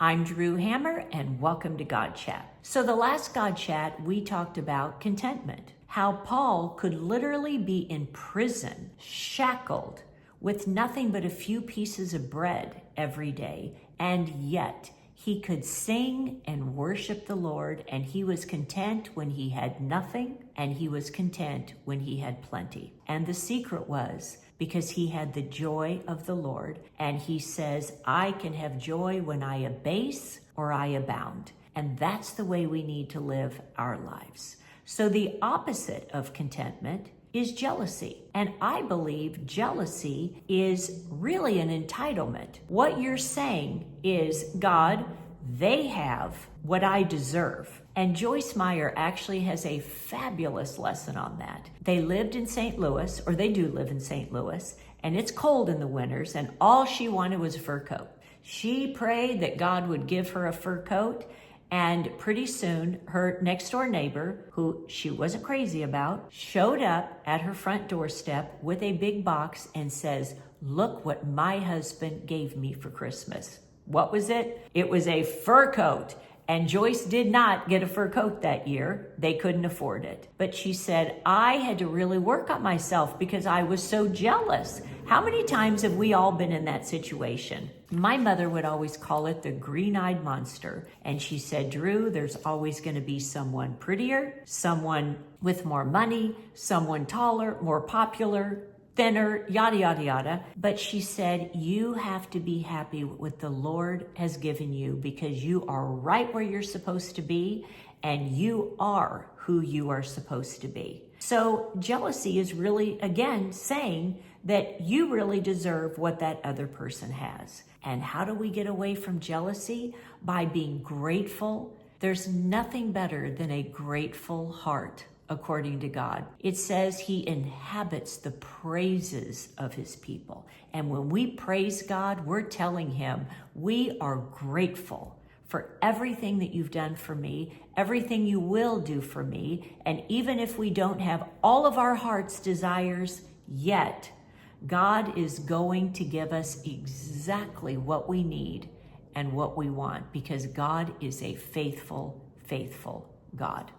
I'm Drew Hammer, and welcome to God Chat. So the last God Chat, we talked about contentment, how Paul could literally be in prison, shackled, with nothing but a few pieces of bread every day, and yet he could sing and worship the Lord, and he was content when he had nothing, and he was content when he had plenty. And the secret was because he had the joy of the Lord, and he says, I can have joy when I abase or I abound. And that's the way we need to live our lives. So the opposite of contentment is jealousy. And I believe jealousy is really an entitlement. What you're saying is, God, they have what I deserve. And Joyce Meyer actually has a fabulous lesson on that. They lived in St. Louis, or they do live in St. Louis, and it's cold in the winters, and all she wanted was a fur coat. She prayed that God would give her a fur coat, and pretty soon her next door neighbor, who she wasn't crazy about, showed up at her front doorstep with a big box and says, look what my husband gave me for Christmas. What was it? It was a fur coat. And Joyce did not get a fur coat that year. They couldn't afford it. But she said, I had to really work on myself because I was so jealous. How many times have we all been in that situation? My mother would always call it the green-eyed monster. And she said, Drew, there's always going to be someone prettier, someone with more money, someone taller, more popular, thinner, yada, yada, yada. But she said, you have to be happy with what the Lord has given you because you are right where you're supposed to be and you are who you are supposed to be. So jealousy is really, again, saying that you really deserve what that other person has. And how do we get away from jealousy? By being grateful. There's nothing better than a grateful heart. According to God, it says he inhabits the praises of his people. And when we praise God, we're telling him we are grateful for everything that you've done for me, everything you will do for me. And even if we don't have all of our heart's desires yet, God is going to give us exactly what we need and what we want because God is a faithful, faithful God.